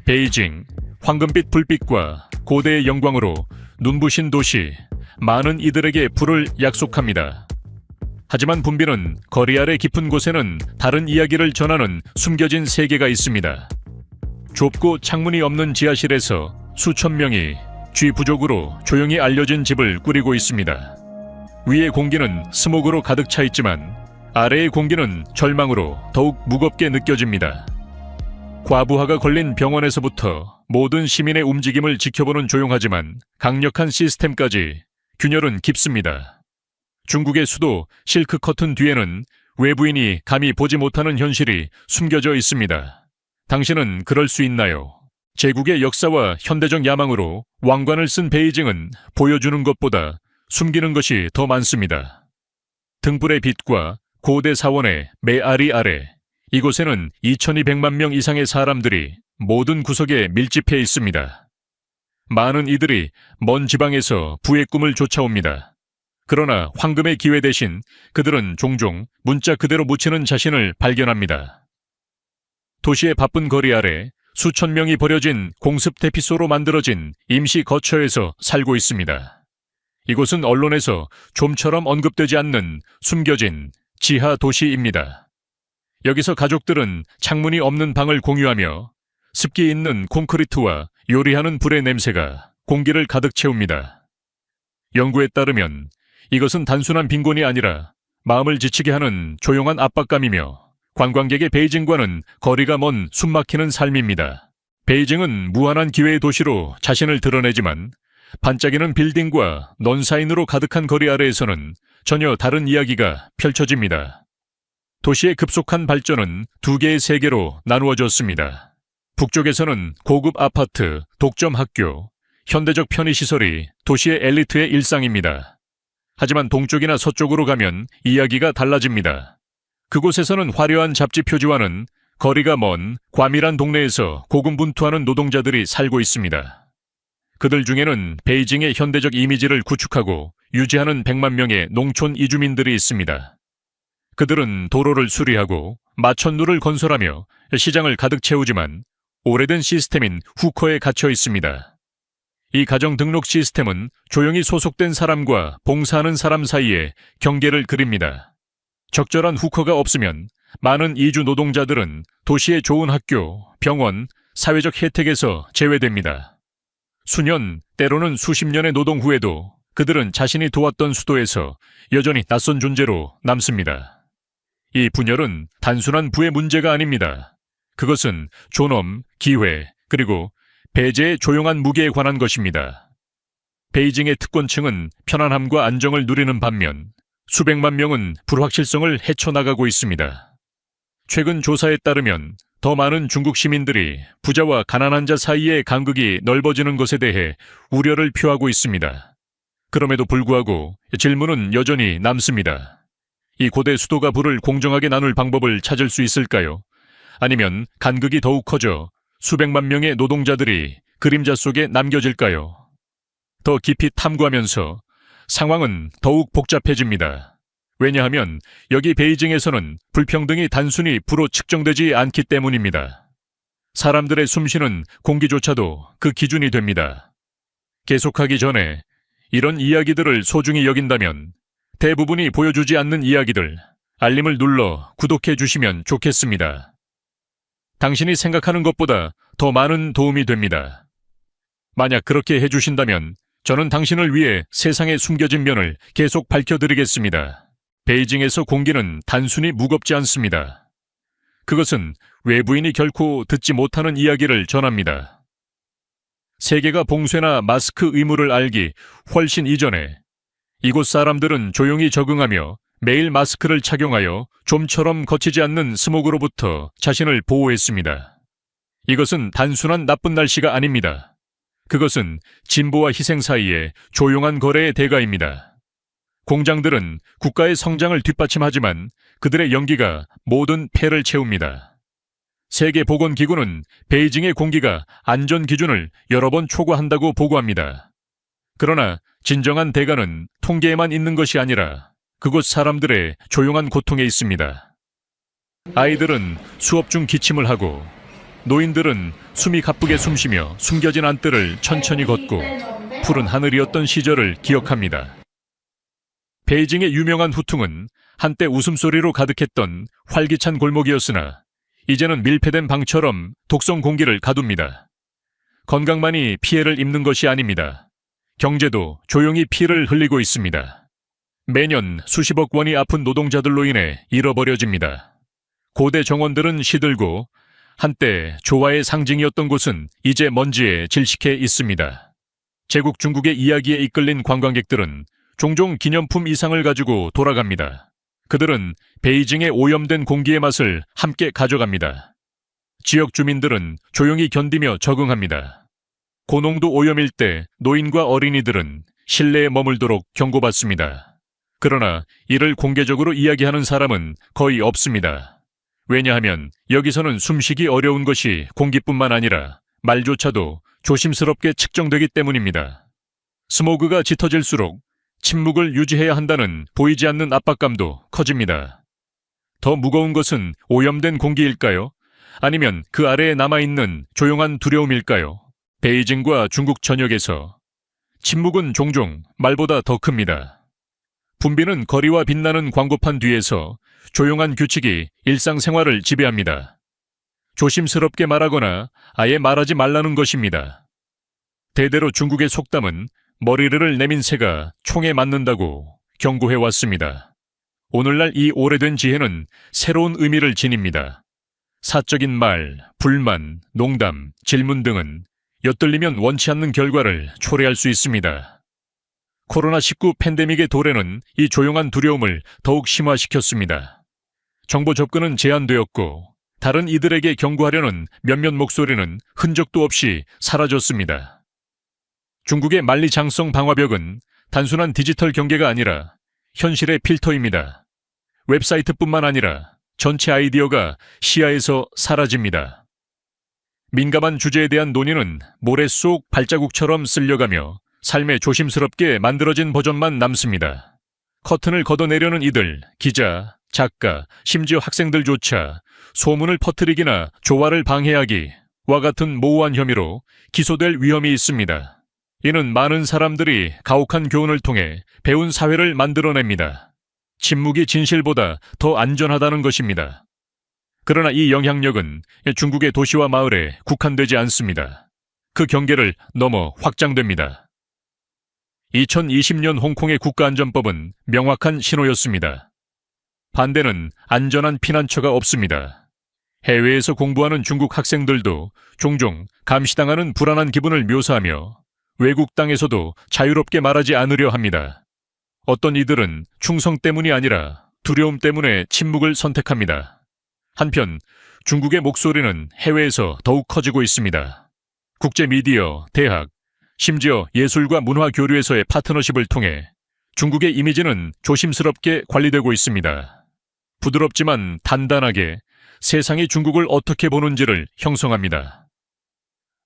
베이징, 황금빛 불빛과 고대의 영광으로 눈부신 도시, 많은 이들에게 불을 약속합니다. 하지만 붐비는 거리 아래 깊은 곳에는 다른 이야기를 전하는 숨겨진 세계가 있습니다. 좁고 창문이 없는 지하실에서 수천 명이 쥐 부족으로 조용히 알려진 집을 꾸리고 있습니다. 위의 공기는 스모그로 가득 차 있지만 아래의 공기는 절망으로 더욱 무겁게 느껴집니다. 과부하가 걸린 병원에서부터 모든 시민의 움직임을 지켜보는 조용하지만 강력한 시스템까지 균열은 깊습니다. 중국의 수도 실크 커튼 뒤에는 외부인이 감히 보지 못하는 현실이 숨겨져 있습니다. 당신은 그럴 수 있나요? 제국의 역사와 현대적 야망으로 왕관을 쓴 베이징은 보여주는 것보다 숨기는 것이 더 많습니다. 등불의 빛과 고대 사원의 메아리 아래, 이곳에는 2200만 명 이상의 사람들이 모든 구석에 밀집해 있습니다. 많은 이들이 먼 지방에서 부의 꿈을 쫓아옵니다. 그러나 황금의 기회 대신 그들은 종종 문자 그대로 묻히는 자신을 발견합니다. 도시의 바쁜 거리 아래 수천 명이 버려진 공습 대피소로 만들어진 임시 거처에서 살고 있습니다. 이곳은 언론에서 좀처럼 언급되지 않는 숨겨진 지하 도시입니다. 여기서 가족들은 창문이 없는 방을 공유하며 습기 있는 콘크리트와 요리하는 불의 냄새가 공기를 가득 채웁니다. 연구에 따르면 이것은 단순한 빈곤이 아니라 마음을 지치게 하는 조용한 압박감이며 관광객의 베이징과는 거리가 먼 숨막히는 삶입니다. 베이징은 무한한 기회의 도시로 자신을 드러내지만 반짝이는 빌딩과 넌사인으로 가득한 거리 아래에서는 전혀 다른 이야기가 펼쳐집니다. 도시의 급속한 발전은 두 개의 세계로 나누어졌습니다. 북쪽에서는 고급 아파트, 독점 학교, 현대적 편의시설이 도시의 엘리트의 일상입니다. 하지만 동쪽이나 서쪽으로 가면 이야기가 달라집니다. 그곳에서는 화려한 잡지 표지와는 거리가 먼 과밀한 동네에서 고군분투하는 노동자들이 살고 있습니다. 그들 중에는 베이징의 현대적 이미지를 구축하고 유지하는 100만 명의 농촌 이주민들이 있습니다. 그들은 도로를 수리하고 마천루를 건설하며 시장을 가득 채우지만 오래된 시스템인 후커에 갇혀 있습니다. 이 가정 등록 시스템은 조용히 소속된 사람과 봉사하는 사람 사이에 경계를 그립니다. 적절한 후커가 없으면 많은 이주 노동자들은 도시의 좋은 학교, 병원, 사회적 혜택에서 제외됩니다. 수년, 때로는 수십 년의 노동 후에도 그들은 자신이 도왔던 수도에서 여전히 낯선 존재로 남습니다. 이 분열은 단순한 부의 문제가 아닙니다. 그것은 존엄, 기회, 그리고 배제의 조용한 무게에 관한 것입니다. 베이징의 특권층은 편안함과 안정을 누리는 반면 수백만 명은 불확실성을 헤쳐나가고 있습니다. 최근 조사에 따르면 더 많은 중국 시민들이 부자와 가난한 자 사이의 간극이 넓어지는 것에 대해 우려를 표하고 있습니다. 그럼에도 불구하고 질문은 여전히 남습니다. 이 고대 수도가 부를 공정하게 나눌 방법을 찾을 수 있을까요? 아니면 간극이 더욱 커져 수백만 명의 노동자들이 그림자 속에 남겨질까요? 더 깊이 탐구하면서 상황은 더욱 복잡해집니다. 왜냐하면 여기 베이징에서는 불평등이 단순히 부로 측정되지 않기 때문입니다. 사람들의 숨쉬는 공기조차도 그 기준이 됩니다. 계속하기 전에 이런 이야기들을 소중히 여긴다면 대부분이 보여주지 않는 이야기들, 알림을 눌러 구독해 주시면 좋겠습니다. 당신이 생각하는 것보다 더 많은 도움이 됩니다. 만약 그렇게 해주신다면 저는 당신을 위해 세상의 숨겨진 면을 계속 밝혀드리겠습니다. 베이징에서 공기는 단순히 무겁지 않습니다. 그것은 외부인이 결코 듣지 못하는 이야기를 전합니다. 세계가 봉쇄나 마스크 의무를 알기 훨씬 이전에 이곳 사람들은 조용히 적응하며 매일 마스크를 착용하여 좀처럼 거치지 않는 스모그로부터 자신을 보호했습니다. 이것은 단순한 나쁜 날씨가 아닙니다. 그것은 진보와 희생 사이의 조용한 거래의 대가입니다. 공장들은 국가의 성장을 뒷받침하지만 그들의 연기가 모든 폐를 채웁니다. 세계보건기구는 베이징의 공기가 안전 기준을 여러 번 초과한다고 보고합니다. 그러나 진정한 대가는 통계에만 있는 것이 아니라 그곳 사람들의 조용한 고통에 있습니다. 아이들은 수업 중 기침을 하고 노인들은 숨이 가쁘게 숨쉬며 숨겨진 안뜰을 천천히 걷고 푸른 하늘이었던 시절을 기억합니다. 베이징의 유명한 후퉁은 한때 웃음소리로 가득했던 활기찬 골목이었으나 이제는 밀폐된 방처럼 독성 공기를 가둡니다. 건강만이 피해를 입는 것이 아닙니다. 경제도 조용히 피를 흘리고 있습니다. 매년 수십억 원이 아픈 노동자들로 인해 잃어버려집니다. 고대 정원들은 시들고 한때 조화의 상징이었던 곳은 이제 먼지에 질식해 있습니다. 제국 중국의 이야기에 이끌린 관광객들은 종종 기념품 이상을 가지고 돌아갑니다. 그들은 베이징의 오염된 공기의 맛을 함께 가져갑니다. 지역 주민들은 조용히 견디며 적응합니다. 고농도 오염일 때 노인과 어린이들은 실내에 머물도록 경고받습니다. 그러나 이를 공개적으로 이야기하는 사람은 거의 없습니다. 왜냐하면 여기서는 숨쉬기 어려운 것이 공기뿐만 아니라 말조차도 조심스럽게 측정되기 때문입니다. 스모그가 짙어질수록 침묵을 유지해야 한다는 보이지 않는 압박감도 커집니다. 더 무거운 것은 오염된 공기일까요? 아니면 그 아래에 남아있는 조용한 두려움일까요? 베이징과 중국 전역에서 침묵은 종종 말보다 더 큽니다. 붐비는 거리와 빛나는 광고판 뒤에서 조용한 규칙이 일상생활을 지배합니다. 조심스럽게 말하거나 아예 말하지 말라는 것입니다. 대대로 중국의 속담은 머리를 내민 새가 총에 맞는다고 경고해왔습니다. 오늘날 이 오래된 지혜는 새로운 의미를 지닙니다. 사적인 말, 불만, 농담, 질문 등은 엿들리면 원치 않는 결과를 초래할 수 있습니다. 코로나19 팬데믹의 도래는 이 조용한 두려움을 더욱 심화시켰습니다. 정보 접근은 제한되었고 다른 이들에게 경고하려는 몇몇 목소리는 흔적도 없이 사라졌습니다. 중국의 만리장성 방화벽은 단순한 디지털 경계가 아니라 현실의 필터입니다. 웹사이트뿐만 아니라 전체 아이디어가 시야에서 사라집니다. 민감한 주제에 대한 논의는 모래 속 발자국처럼 쓸려가며 삶에 조심스럽게 만들어진 버전만 남습니다. 커튼을 걷어내려는 이들, 기자, 작가, 심지어 학생들조차 소문을 퍼뜨리기나 조화를 방해하기와 같은 모호한 혐의로 기소될 위험이 있습니다. 이는 많은 사람들이 가혹한 교훈을 통해 배운 사회를 만들어냅니다. 침묵이 진실보다 더 안전하다는 것입니다. 그러나 이 영향력은 중국의 도시와 마을에 국한되지 않습니다. 그 경계를 넘어 확장됩니다. 2020년 홍콩의 국가안전법은 명확한 신호였습니다. 반대는 안전한 피난처가 없습니다. 해외에서 공부하는 중국 학생들도 종종 감시당하는 불안한 기분을 묘사하며 외국 땅에서도 자유롭게 말하지 않으려 합니다. 어떤 이들은 충성 때문이 아니라 두려움 때문에 침묵을 선택합니다. 한편 중국의 목소리는 해외에서 더욱 커지고 있습니다. 국제 미디어, 대학, 심지어 예술과 문화 교류에서의 파트너십을 통해 중국의 이미지는 조심스럽게 관리되고 있습니다. 부드럽지만 단단하게 세상이 중국을 어떻게 보는지를 형성합니다.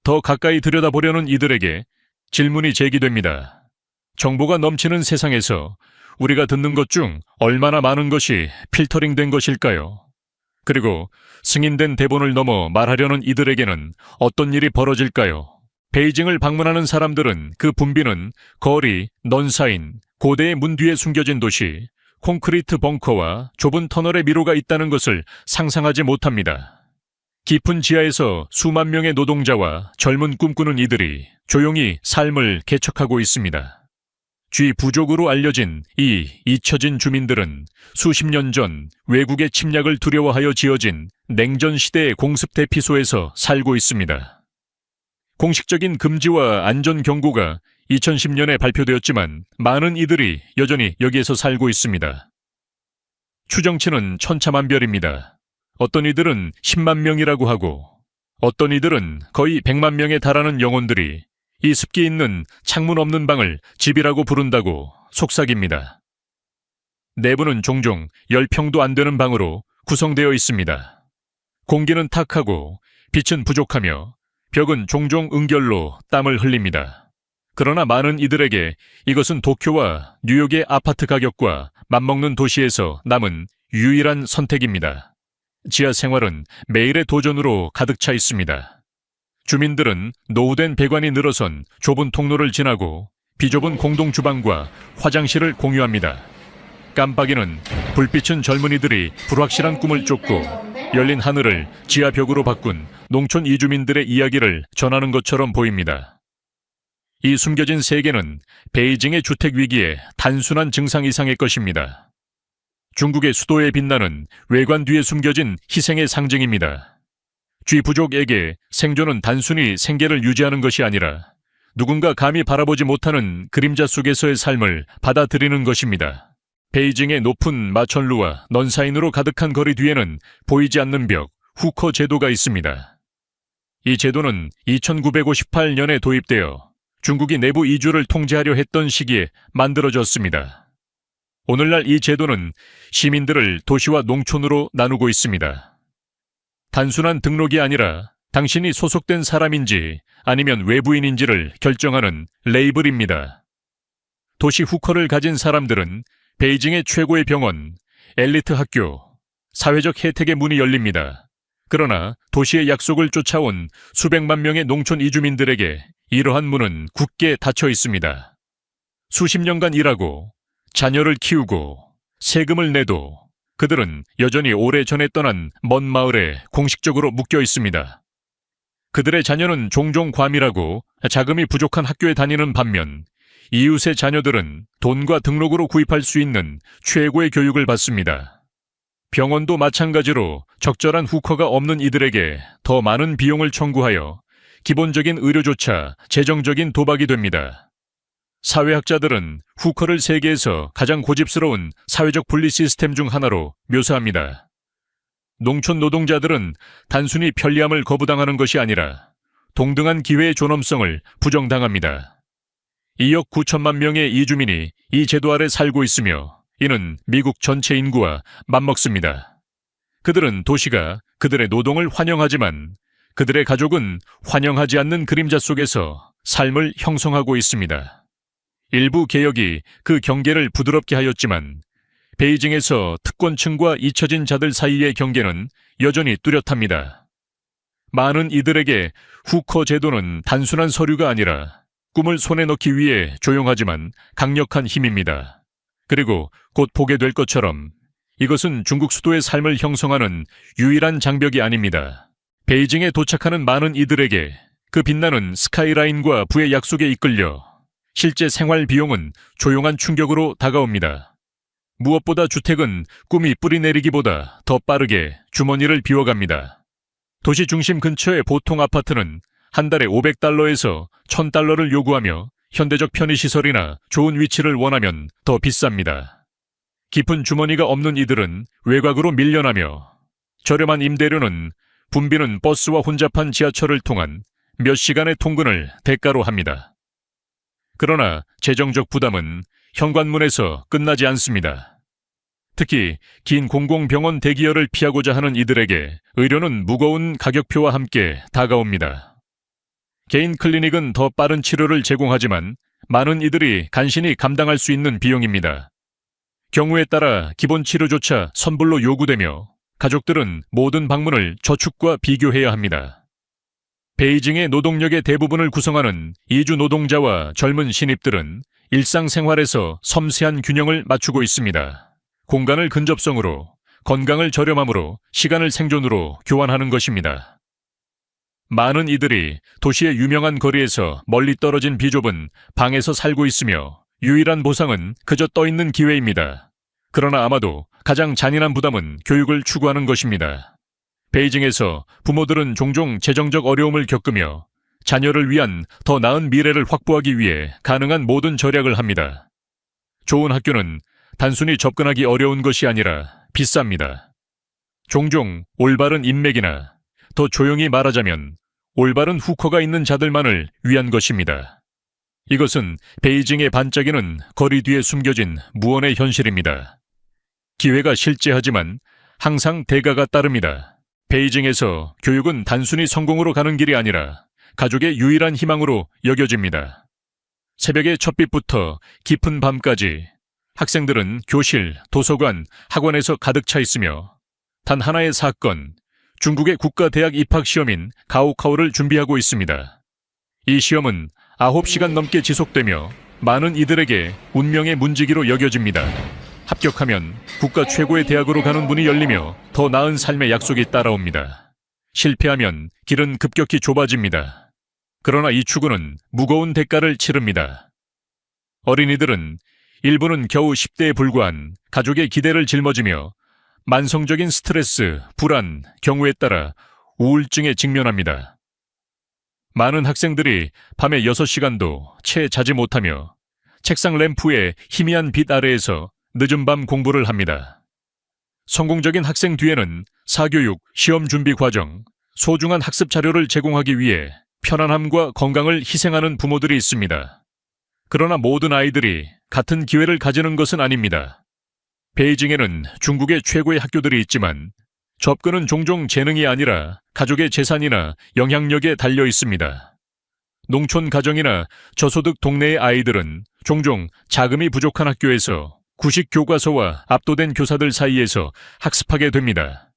더 가까이 들여다보려는 이들에게 질문이 제기됩니다. 정보가 넘치는 세상에서 우리가 듣는 것 중 얼마나 많은 것이 필터링된 것일까요? 그리고 승인된 대본을 넘어 말하려는 이들에게는 어떤 일이 벌어질까요? 베이징을 방문하는 사람들은 그 붐비는 거리, 넌사인, 고대의 문 뒤에 숨겨진 도시, 콘크리트 벙커와 좁은 터널의 미로가 있다는 것을 상상하지 못합니다. 깊은 지하에서 수만 명의 노동자와 젊은 꿈꾸는 이들이 조용히 삶을 개척하고 있습니다. 쥐부족으로 알려진 이 잊혀진 주민들은 수십 년 전 외국의 침략을 두려워하여 지어진 냉전 시대의 공습 대피소에서 살고 있습니다. 공식적인 금지와 안전 경고가 2010년에 발표되었지만 많은 이들이 여전히 여기에서 살고 있습니다. 추정치는 천차만별입니다. 어떤 이들은 10만 명이라고 하고 어떤 이들은 거의 100만 명에 달하는 영혼들이 이 습기 있는 창문 없는 방을 집이라고 부른다고 속삭입니다. 내부는 종종 10평도 안 되는 방으로 구성되어 있습니다. 공기는 탁하고 빛은 부족하며 벽은 종종 은결로 땀을 흘립니다. 그러나 많은 이들에게 이것은 도쿄와 뉴욕의 아파트 가격과 맞먹는 도시에서 남은 유일한 선택입니다. 지하 생활은 매일의 도전으로 가득 차 있습니다. 주민들은 노후된 배관이 늘어선 좁은 통로를 지나고 비좁은 공동 주방과 화장실을 공유합니다. 깜빡이는 불빛은 젊은이들이 불확실한 꿈을 쫓고 열린 하늘을 지하 벽으로 바꾼 농촌 이주민들의 이야기를 전하는 것처럼 보입니다. 이 숨겨진 세계는 베이징의 주택 위기의 단순한 증상 이상의 것입니다. 중국의 수도에 빛나는 외관 뒤에 숨겨진 희생의 상징입니다. 쥐부족에게 생존은 단순히 생계를 유지하는 것이 아니라 누군가 감히 바라보지 못하는 그림자 속에서의 삶을 받아들이는 것입니다. 베이징의 높은 마천루와 넌사인으로 가득한 거리 뒤에는 보이지 않는 벽, 후커 제도가 있습니다. 이 제도는 2958년에 도입되어 중국이 내부 이주를 통제하려 했던 시기에 만들어졌습니다. 오늘날 이 제도는 시민들을 도시와 농촌으로 나누고 있습니다. 단순한 등록이 아니라 당신이 소속된 사람인지 아니면 외부인인지를 결정하는 레이블입니다. 도시 후커를 가진 사람들은 베이징의 최고의 병원, 엘리트 학교, 사회적 혜택의 문이 열립니다. 그러나 도시의 약속을 쫓아온 수백만 명의 농촌 이주민들에게 이러한 문은 굳게 닫혀 있습니다. 수십 년간 일하고 자녀를 키우고 세금을 내도 그들은 여전히 오래전에 떠난 먼 마을에 공식적으로 묶여 있습니다. 그들의 자녀는 종종 과밀하고 자금이 부족한 학교에 다니는 반면 이웃의 자녀들은 돈과 등록으로 구입할 수 있는 최고의 교육을 받습니다. 병원도 마찬가지로 적절한 후커가 없는 이들에게 더 많은 비용을 청구하여 기본적인 의료조차 재정적인 도박이 됩니다. 사회학자들은 후커를 세계에서 가장 고집스러운 사회적 분리 시스템 중 하나로 묘사합니다. 농촌 노동자들은 단순히 편리함을 거부당하는 것이 아니라 동등한 기회의 존엄성을 부정당합니다. 2억 9천만 명의 이주민이 이 제도 아래 살고 있으며 이는 미국 전체 인구와 맞먹습니다. 그들은 도시가 그들의 노동을 환영하지만 그들의 가족은 환영하지 않는 그림자 속에서 삶을 형성하고 있습니다. 일부 개혁이 그 경계를 부드럽게 하였지만 베이징에서 특권층과 잊혀진 자들 사이의 경계는 여전히 뚜렷합니다. 많은 이들에게 후커 제도는 단순한 서류가 아니라 꿈을 손에 넣기 위해 조용하지만 강력한 힘입니다. 그리고 곧 보게 될 것처럼 이것은 중국 수도의 삶을 형성하는 유일한 장벽이 아닙니다. 베이징에 도착하는 많은 이들에게 그 빛나는 스카이라인과 부의 약속에 이끌려 실제 생활 비용은 조용한 충격으로 다가옵니다. 무엇보다 주택은 꿈이 뿌리내리기보다 더 빠르게 주머니를 비워갑니다. 도시 중심 근처의 보통 아파트는 한 달에 500달러에서 1000달러를 요구하며 현대적 편의시설이나 좋은 위치를 원하면 더 비쌉니다. 깊은 주머니가 없는 이들은 외곽으로 밀려나며 저렴한 임대료는 붐비는 버스와 혼잡한 지하철을 통한 몇 시간의 통근을 대가로 합니다. 그러나 재정적 부담은 현관문에서 끝나지 않습니다. 특히 긴 공공병원 대기열을 피하고자 하는 이들에게 의료는 무거운 가격표와 함께 다가옵니다. 개인 클리닉은 더 빠른 치료를 제공하지만 많은 이들이 간신히 감당할 수 있는 비용입니다. 경우에 따라 기본 치료조차 선불로 요구되며 가족들은 모든 방문을 저축과 비교해야 합니다. 베이징의 노동력의 대부분을 구성하는 이주 노동자와 젊은 신입들은 일상생활에서 섬세한 균형을 맞추고 있습니다. 공간을 근접성으로, 건강을 저렴함으로, 시간을 생존으로 교환하는 것입니다. 많은 이들이 도시의 유명한 거리에서 멀리 떨어진 비좁은 방에서 살고 있으며 유일한 보상은 그저 떠있는 기회입니다. 그러나 아마도 가장 잔인한 부담은 교육을 추구하는 것입니다. 베이징에서 부모들은 종종 재정적 어려움을 겪으며 자녀를 위한 더 나은 미래를 확보하기 위해 가능한 모든 절약을 합니다. 좋은 학교는 단순히 접근하기 어려운 것이 아니라 비쌉니다. 종종 올바른 인맥이나 더 조용히 말하자면 올바른 후커가 있는 자들만을 위한 것입니다. 이것은 베이징의 반짝이는 거리 뒤에 숨겨진 무언의 현실입니다. 기회가 실제하지만 항상 대가가 따릅니다. 베이징에서 교육은 단순히 성공으로 가는 길이 아니라 가족의 유일한 희망으로 여겨집니다. 새벽의 첫빛부터 깊은 밤까지 학생들은 교실, 도서관, 학원에서 가득 차 있으며 단 하나의 사건, 중국의 국가대학 입학시험인 가오카오를 준비하고 있습니다. 이 시험은 9시간 넘게 지속되며 많은 이들에게 운명의 문지기로 여겨집니다. 합격하면 국가 최고의 대학으로 가는 문이 열리며 더 나은 삶의 약속이 따라옵니다. 실패하면 길은 급격히 좁아집니다. 그러나 이 추구는 무거운 대가를 치릅니다. 어린이들은 일부는 겨우 10대에 불과한 가족의 기대를 짊어지며 만성적인 스트레스, 불안, 경우에 따라 우울증에 직면합니다. 많은 학생들이 밤에 6시간도 채 자지 못하며 책상 램프의 희미한 빛 아래에서 늦은 밤 공부를 합니다. 성공적인 학생 뒤에는 사교육, 시험 준비 과정, 소중한 학습 자료를 제공하기 위해 편안함과 건강을 희생하는 부모들이 있습니다. 그러나 모든 아이들이 같은 기회를 가지는 것은 아닙니다. 베이징에는 중국의 최고의 학교들이 있지만 접근은 종종 재능이 아니라 가족의 재산이나 영향력에 달려 있습니다. 농촌 가정이나 저소득 동네의 아이들은 종종 자금이 부족한 학교에서 구식 교과서와 압도된 교사들 사이에서 학습하게 됩니다.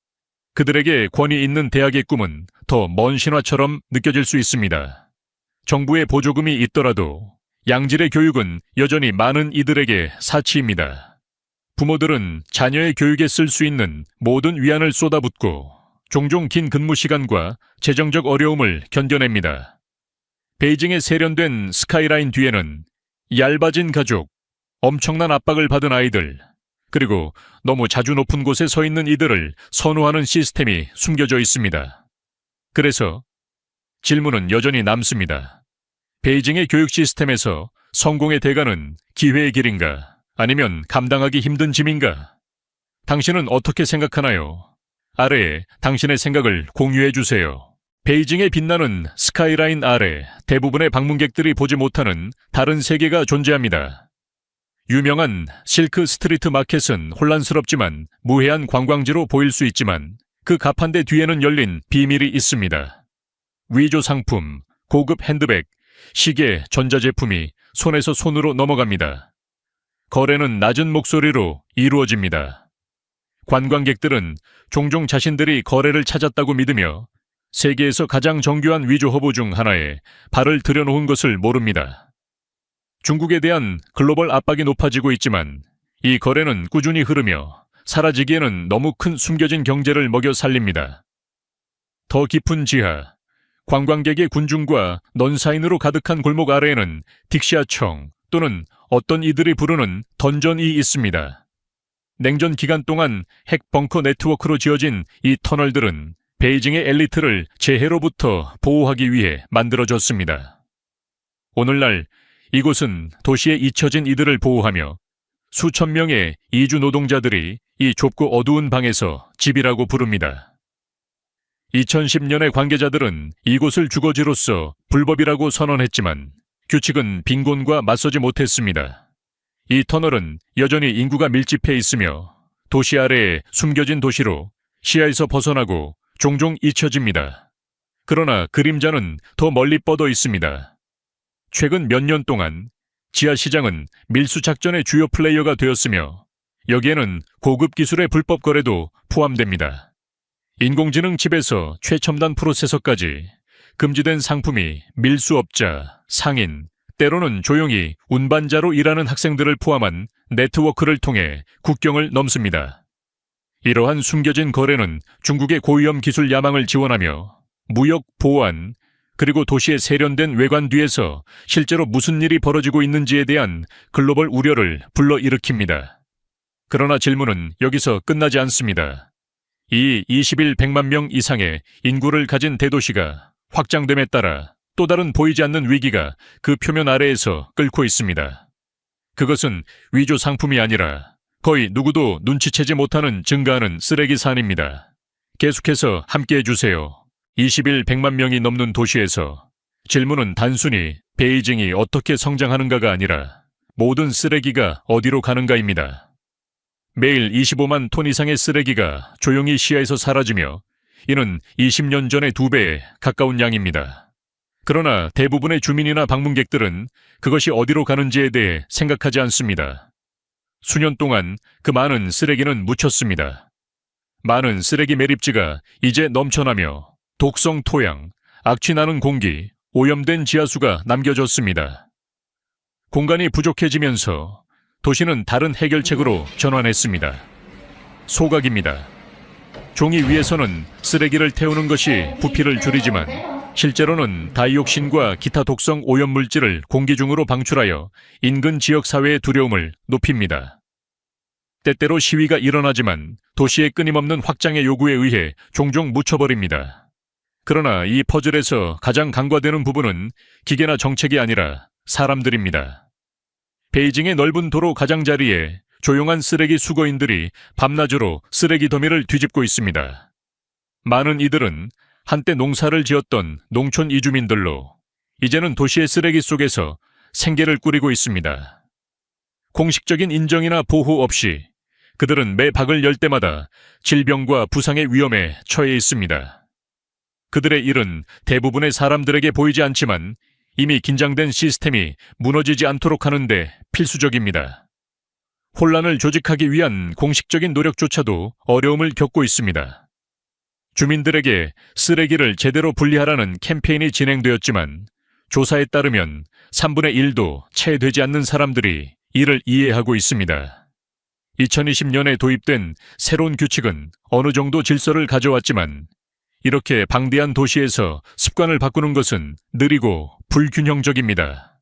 그들에게 권위 있는 대학의 꿈은 더 먼 신화처럼 느껴질 수 있습니다. 정부의 보조금이 있더라도 양질의 교육은 여전히 많은 이들에게 사치입니다. 부모들은 자녀의 교육에 쓸 수 있는 모든 위안을 쏟아붓고 종종 긴 근무 시간과 재정적 어려움을 견뎌냅니다. 베이징에 세련된 스카이라인 뒤에는 얇아진 가족, 엄청난 압박을 받은 아이들, 그리고 너무 자주 높은 곳에 서 있는 이들을 선호하는 시스템이 숨겨져 있습니다. 그래서 질문은 여전히 남습니다. 베이징의 교육 시스템에서 성공의 대가는 기회의 길인가? 아니면 감당하기 힘든 짐인가? 당신은 어떻게 생각하나요? 아래에 당신의 생각을 공유해 주세요. 베이징에 빛나는 스카이라인 아래 대부분의 방문객들이 보지 못하는 다른 세계가 존재합니다. 유명한 실크 스트리트 마켓은 혼란스럽지만 무해한 관광지로 보일 수 있지만 그 가판대 뒤에는 열린 비밀이 있습니다. 위조 상품, 고급 핸드백, 시계, 전자제품이 손에서 손으로 넘어갑니다. 거래는 낮은 목소리로 이루어집니다. 관광객들은 종종 자신들이 거래를 찾았다고 믿으며 세계에서 가장 정교한 위조 허브 중 하나에 발을 들여놓은 것을 모릅니다. 중국에 대한 글로벌 압박이 높아지고 있지만 이 거래는 꾸준히 흐르며 사라지기에는 너무 큰 숨겨진 경제를 먹여 살립니다. 더 깊은 지하, 관광객의 군중과 넌사인으로 가득한 골목 아래에는 딕시아청 또는 어떤 이들이 부르는 던전이 있습니다. 냉전 기간 동안 핵 벙커 네트워크로 지어진 이 터널들은 베이징의 엘리트를 재해로부터 보호하기 위해 만들어졌습니다. 오늘날 이곳은 도시에 잊혀진 이들을 보호하며 수천 명의 이주 노동자들이 이 좁고 어두운 방에서 집이라고 부릅니다. 2010년에 관계자들은 이곳을 주거지로서 불법이라고 선언했지만 규칙은 빈곤과 맞서지 못했습니다. 이 터널은 여전히 인구가 밀집해 있으며 도시 아래에 숨겨진 도시로 시야에서 벗어나고 종종 잊혀집니다. 그러나 그림자는 더 멀리 뻗어 있습니다. 최근 몇 년 동안 지하시장은 밀수작전의 주요 플레이어가 되었으며 여기에는 고급 기술의 불법 거래도 포함됩니다. 인공지능 칩에서 최첨단 프로세서까지 금지된 상품이 밀수업자, 상인, 때로는 조용히 운반자로 일하는 학생들을 포함한 네트워크를 통해 국경을 넘습니다. 이러한 숨겨진 거래는 중국의 고위험 기술 야망을 지원하며 무역, 보안, 그리고 도시의 세련된 외관 뒤에서 실제로 무슨 일이 벌어지고 있는지에 대한 글로벌 우려를 불러일으킵니다. 그러나 질문은 여기서 끝나지 않습니다. 이 2100만 명 이상의 인구를 가진 대도시가 확장됨에 따라 또 다른 보이지 않는 위기가 그 표면 아래에서 끓고 있습니다. 그것은 위조 상품이 아니라 거의 누구도 눈치채지 못하는 증가하는 쓰레기 산입니다. 계속해서 함께해 주세요. 2100만 명이 넘는 도시에서 질문은 단순히 베이징이 어떻게 성장하는가가 아니라 모든 쓰레기가 어디로 가는가입니다. 매일 25만 톤 이상의 쓰레기가 조용히 시야에서 사라지며 이는 20년 전의 2배에 가까운 양입니다. 그러나 대부분의 주민이나 방문객들은 그것이 어디로 가는지에 대해 생각하지 않습니다. 수년 동안 그 많은 쓰레기는 묻혔습니다. 많은 쓰레기 매립지가 이제 넘쳐나며 독성 토양, 악취 나는 공기, 오염된 지하수가 남겨졌습니다. 공간이 부족해지면서 도시는 다른 해결책으로 전환했습니다. 소각입니다. 종이 위에서는 쓰레기를 태우는 것이 부피를 줄이지만 실제로는 다이옥신과 기타 독성 오염물질을 공기 중으로 방출하여 인근 지역 사회의 두려움을 높입니다. 때때로 시위가 일어나지만 도시의 끊임없는 확장의 요구에 의해 종종 묻혀버립니다. 그러나 이 퍼즐에서 가장 간과되는 부분은 기계나 정책이 아니라 사람들입니다. 베이징의 넓은 도로 가장자리에 조용한 쓰레기 수거인들이 밤낮으로 쓰레기 더미를 뒤집고 있습니다. 많은 이들은 한때 농사를 지었던 농촌 이주민들로 이제는 도시의 쓰레기 속에서 생계를 꾸리고 있습니다. 공식적인 인정이나 보호 없이 그들은 매 박을 열 때마다 질병과 부상의 위험에 처해 있습니다. 그들의 일은 대부분의 사람들에게 보이지 않지만 이미 긴장된 시스템이 무너지지 않도록 하는데 필수적입니다. 혼란을 조직하기 위한 공식적인 노력조차도 어려움을 겪고 있습니다. 주민들에게 쓰레기를 제대로 분리하라는 캠페인이 진행되었지만 조사에 따르면 3분의 1도 채 되지 않는 사람들이 이를 이해하고 있습니다. 2020년에 도입된 새로운 규칙은 어느 정도 질서를 가져왔지만 이렇게 방대한 도시에서 습관을 바꾸는 것은 느리고 불균형적입니다.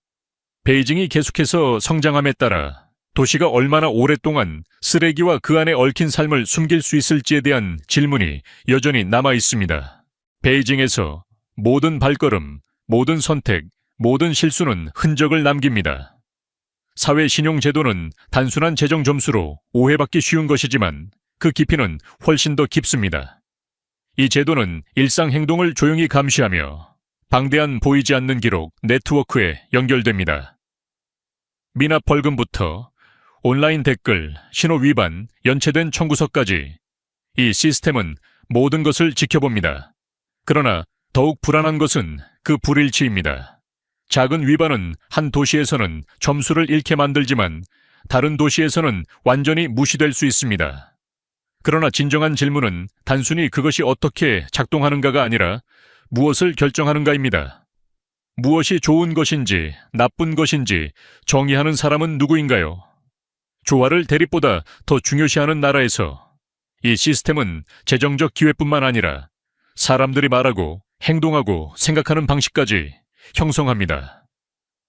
베이징이 계속해서 성장함에 따라 도시가 얼마나 오랫동안 쓰레기와 그 안에 얽힌 삶을 숨길 수 있을지에 대한 질문이 여전히 남아 있습니다. 베이징에서 모든 발걸음, 모든 선택, 모든 실수는 흔적을 남깁니다. 사회 신용 제도는 단순한 재정 점수로 오해받기 쉬운 것이지만 그 깊이는 훨씬 더 깊습니다. 이 제도는 일상 행동을 조용히 감시하며 방대한 보이지 않는 기록 네트워크에 연결됩니다. 미납 벌금부터 온라인 댓글, 신호 위반, 연체된 청구서까지 이 시스템은 모든 것을 지켜봅니다. 그러나 더욱 불안한 것은 그 불일치입니다. 작은 위반은 한 도시에서는 점수를 잃게 만들지만 다른 도시에서는 완전히 무시될 수 있습니다. 그러나 진정한 질문은 단순히 그것이 어떻게 작동하는가가 아니라 무엇을 결정하는가입니다. 무엇이 좋은 것인지 나쁜 것인지 정의하는 사람은 누구인가요? 조화를 대립보다 더 중요시하는 나라에서 이 시스템은 재정적 기회뿐만 아니라 사람들이 말하고 행동하고 생각하는 방식까지 형성합니다.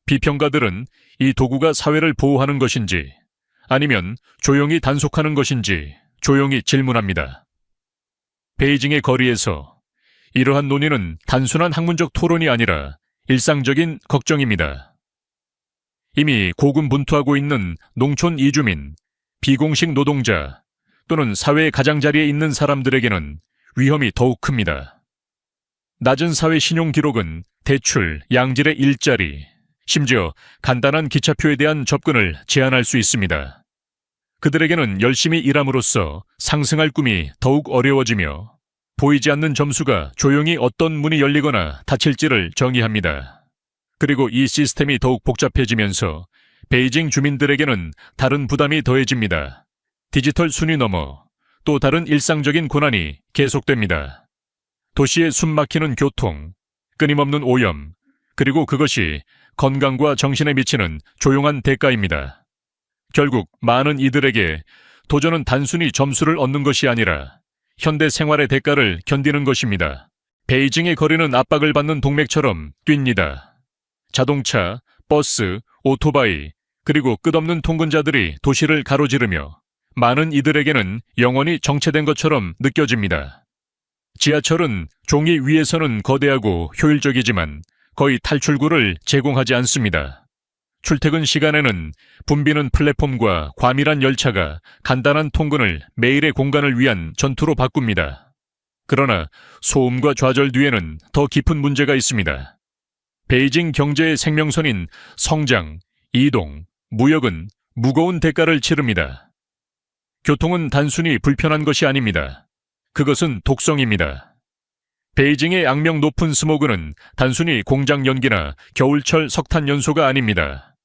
비평가들은 이 도구가 사회를 보호하는 것인지 아니면 조용히 단속하는 것인지 조용히 질문합니다. 베이징의 거리에서 이러한 논의는 단순한 학문적 토론이 아니라 일상적인 걱정입니다. 이미 고군분투하고 있는 농촌 이주민, 비공식 노동자 또는 사회의 가장자리에 있는 사람들에게는 위험이 더욱 큽니다. 낮은 사회 신용 기록은 대출, 양질의 일자리, 심지어 간단한 기차표에 대한 접근을 제한할 수 있습니다. 그들에게는 열심히 일함으로써 상승할 꿈이 더욱 어려워지며 보이지 않는 점수가 조용히 어떤 문이 열리거나 닫힐지를 정의합니다. 그리고 이 시스템이 더욱 복잡해지면서 베이징 주민들에게는 다른 부담이 더해집니다. 디지털 순위 넘어 또 다른 일상적인 고난이 계속됩니다. 도시의 숨막히는 교통, 끊임없는 오염, 그리고 그것이 건강과 정신에 미치는 조용한 대가입니다. 결국 많은 이들에게 도전은 단순히 점수를 얻는 것이 아니라 현대 생활의 대가를 견디는 것입니다. 베이징의 거리는 압박을 받는 동맥처럼 뜁니다. 자동차, 버스, 오토바이, 그리고 끝없는 통근자들이 도시를 가로지르며 많은 이들에게는 영원히 정체된 것처럼 느껴집니다. 지하철은 종이 위에서는 거대하고 효율적이지만 거의 탈출구를 제공하지 않습니다. 출퇴근 시간에는 붐비는 플랫폼과 과밀한 열차가 간단한 통근을 매일의 공간을 위한 전투로 바꿉니다. 그러나 소음과 좌절 뒤에는 더 깊은 문제가 있습니다. 베이징 경제의 생명선인 성장, 이동, 무역은 무거운 대가를 치릅니다. 교통은 단순히 불편한 것이 아닙니다. 그것은 독성입니다. 베이징의 악명 높은 스모그는 단순히 공장 연기나 겨울철 석탄 연소가 아닙니다.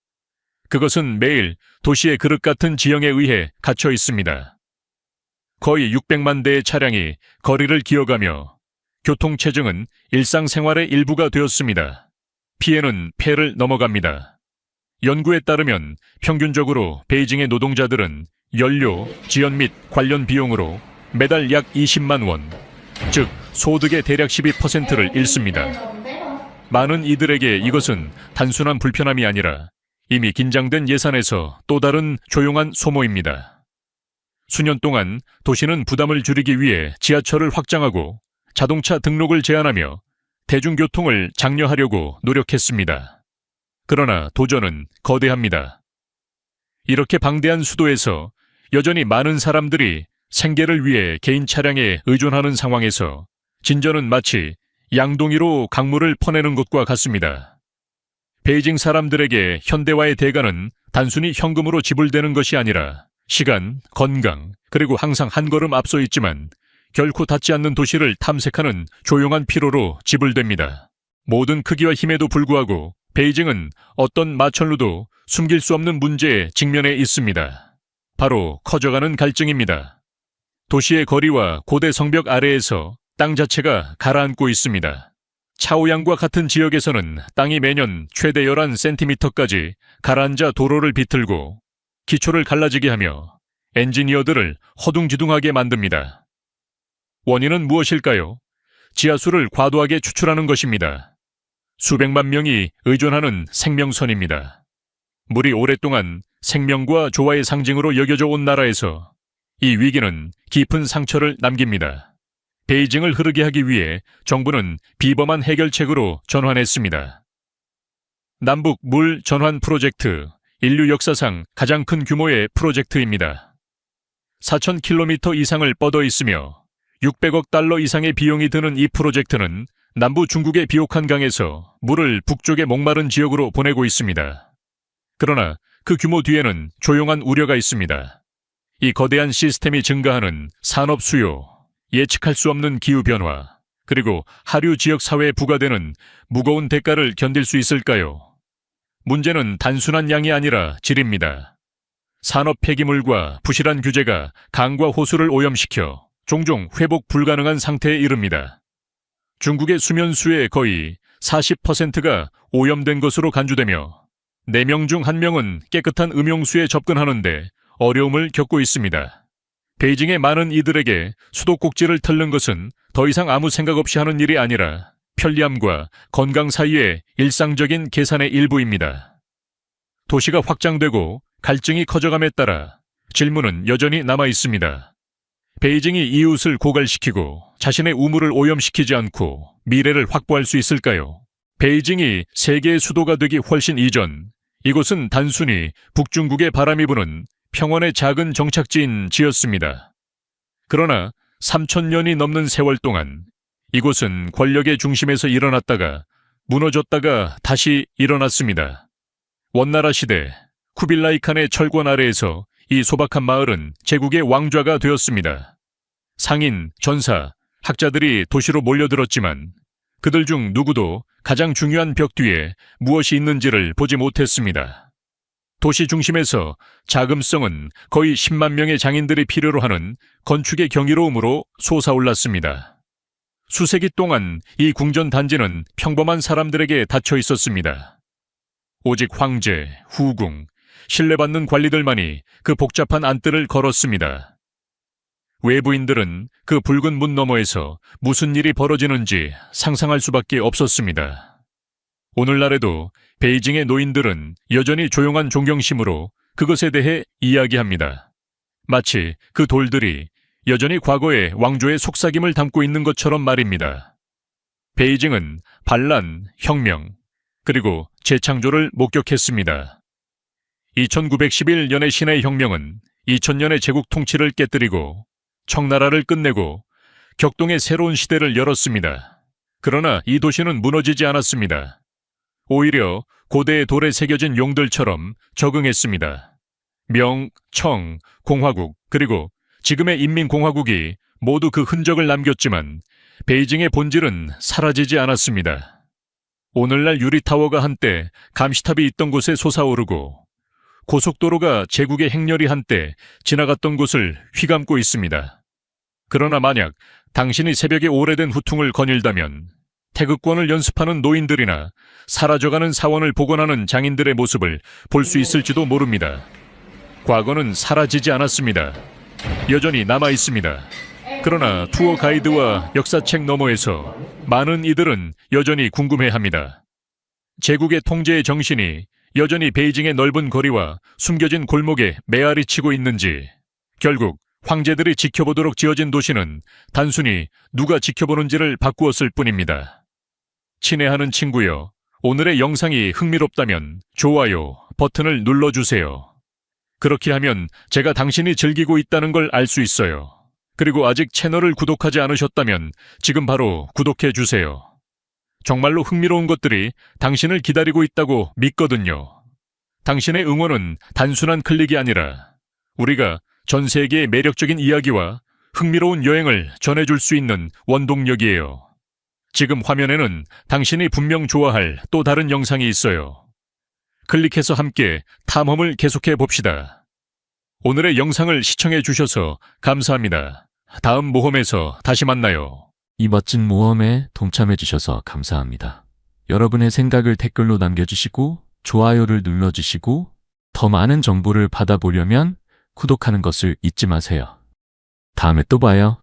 그것은 매일 도시의 그릇 같은 지형에 의해 갇혀 있습니다. 거의 600만 대의 차량이 거리를 기어가며 교통체증은 일상생활의 일부가 되었습니다. 피해는 폐를 넘어갑니다. 연구에 따르면 평균적으로 베이징의 노동자들은 연료, 지연 및 관련 비용으로 매달 약 20만 원, 즉 소득의 대략 12%를 잃습니다. 많은 이들에게 이것은 단순한 불편함이 아니라 이미 긴장된 예산에서 또 다른 조용한 소모입니다. 수년 동안 도시는 부담을 줄이기 위해 지하철을 확장하고 자동차 등록을 제한하며 대중교통을 장려하려고 노력했습니다. 그러나 도전은 거대합니다. 이렇게 방대한 수도에서 여전히 많은 사람들이 생계를 위해 개인 차량에 의존하는 상황에서 진전은 마치 양동이로 강물을 퍼내는 것과 같습니다. 베이징 사람들에게 현대화의 대가는 단순히 현금으로 지불되는 것이 아니라 시간, 건강, 그리고 항상 한 걸음 앞서 있지만 결코 닿지 않는 도시를 탐색하는 조용한 피로로 지불됩니다. 모든 크기와 힘에도 불구하고 베이징은 어떤 마천루도 숨길 수 없는 문제에 직면해 있습니다. 바로 커져가는 갈증입니다. 도시의 거리와 고대 성벽 아래에서 땅 자체가 가라앉고 있습니다. 차오양과 같은 지역에서는 땅이 매년 최대 11cm까지 가라앉아 도로를 비틀고 기초를 갈라지게 하며 엔지니어들을 허둥지둥하게 만듭니다. 원인은 무엇일까요? 지하수를 과도하게 추출하는 것입니다. 수백만 명이 의존하는 생명선입니다. 물이 오랫동안 생명과 조화의 상징으로 여겨져 온 나라에서 이 위기는 깊은 상처를 남깁니다. 베이징을 흐르게 하기 위해 정부는 비범한 해결책으로 전환했습니다. 남북 물 전환 프로젝트, 인류 역사상 가장 큰 규모의 프로젝트입니다. 4,000km 이상을 뻗어 있으며 600억 달러 이상의 비용이 드는 이 프로젝트는 남부 중국의 비옥한 강에서 물을 북쪽의 목마른 지역으로 보내고 있습니다. 그러나 그 규모 뒤에는 조용한 우려가 있습니다. 이 거대한 시스템이 증가하는 산업 수요, 예측할 수 없는 기후변화, 그리고 하류 지역 사회에 부과되는 무거운 대가를 견딜 수 있을까요? 문제는 단순한 양이 아니라 질입니다. 산업 폐기물과 부실한 규제가 강과 호수를 오염시켜 종종 회복 불가능한 상태에 이릅니다. 중국의 수면수의 거의 40%가 오염된 것으로 간주되며 4명 중 1명은 깨끗한 음용수에 접근하는데 어려움을 겪고 있습니다. 베이징의 많은 이들에게 수도꼭지를 털는 것은 더 이상 아무 생각 없이 하는 일이 아니라 편리함과 건강 사이의 일상적인 계산의 일부입니다. 도시가 확장되고 갈증이 커져감에 따라 질문은 여전히 남아 있습니다. 베이징이 이웃을 고갈시키고 자신의 우물을 오염시키지 않고 미래를 확보할 수 있을까요? 베이징이 세계의 수도가 되기 훨씬 이전, 이곳은 단순히 북중국의 바람이 부는 평원의 작은 정착지였습니다. 그러나 3,000년이 넘는 세월 동안 이곳은 권력의 중심에서 일어났다가 무너졌다가 다시 일어났습니다. 원나라 시대 쿠빌라이 칸의 철권 아래에서 이 소박한 마을은 제국의 왕좌가 되었습니다. 상인, 전사, 학자들이 도시로 몰려들었지만 그들 중 누구도 가장 중요한 벽 뒤에 무엇이 있는지를 보지 못했습니다. 도시 중심에서 자금성은 거의 10만 명의 장인들이 필요로 하는 건축의 경이로움으로 솟아올랐습니다. 수세기 동안 이 궁전 단지는 평범한 사람들에게 닫혀 있었습니다. 오직 황제, 후궁, 신뢰받는 관리들만이 그 복잡한 안뜰을 걸었습니다. 외부인들은 그 붉은 문 너머에서 무슨 일이 벌어지는지 상상할 수밖에 없었습니다. 오늘날에도 베이징의 노인들은 여전히 조용한 존경심으로 그것에 대해 이야기합니다. 마치 그 돌들이 여전히 과거의 왕조의 속삭임을 담고 있는 것처럼 말입니다. 베이징은 반란, 혁명, 그리고 재창조를 목격했습니다. 2911년의 신의 혁명은 2000년의 제국 통치를 깨뜨리고 청나라를 끝내고 격동의 새로운 시대를 열었습니다. 그러나 이 도시는 무너지지 않았습니다. 오히려 고대의 돌에 새겨진 용들처럼 적응했습니다. 명, 청, 공화국, 그리고 지금의 인민공화국이 모두 그 흔적을 남겼지만 베이징의 본질은 사라지지 않았습니다. 오늘날 유리타워가 한때 감시탑이 있던 곳에 솟아오르고 고속도로가 제국의 행렬이 한때 지나갔던 곳을 휘감고 있습니다. 그러나 만약 당신이 새벽에 오래된 후퉁을 거닐다면 태극권을 연습하는 노인들이나 사라져가는 사원을 복원하는 장인들의 모습을 볼 수 있을지도 모릅니다. 과거는 사라지지 않았습니다. 여전히 남아 있습니다. 그러나 투어 가이드와 역사책 너머에서 많은 이들은 여전히 궁금해합니다. 제국의 통제의 정신이 여전히 베이징의 넓은 거리와 숨겨진 골목에 메아리 치고 있는지, 결국 황제들이 지켜보도록 지어진 도시는 단순히 누가 지켜보는지를 바꾸었을 뿐입니다. 친애하는 친구여, 오늘의 영상이 흥미롭다면 좋아요 버튼을 눌러주세요. 그렇게 하면 제가 당신이 즐기고 있다는 걸 알 수 있어요. 그리고 아직 채널을 구독하지 않으셨다면 지금 바로 구독해 주세요. 정말로 흥미로운 것들이 당신을 기다리고 있다고 믿거든요. 당신의 응원은 단순한 클릭이 아니라 우리가 전 세계의 매력적인 이야기와 흥미로운 여행을 전해줄 수 있는 원동력이에요. 지금 화면에는 당신이 분명 좋아할 또 다른 영상이 있어요. 클릭해서 함께 탐험을 계속해 봅시다. 오늘의 영상을 시청해 주셔서 감사합니다. 다음 모험에서 다시 만나요. 이 멋진 모험에 동참해 주셔서 감사합니다. 여러분의 생각을 댓글로 남겨주시고 좋아요를 눌러주시고 더 많은 정보를 받아보려면 구독하는 것을 잊지 마세요. 다음에 또 봐요.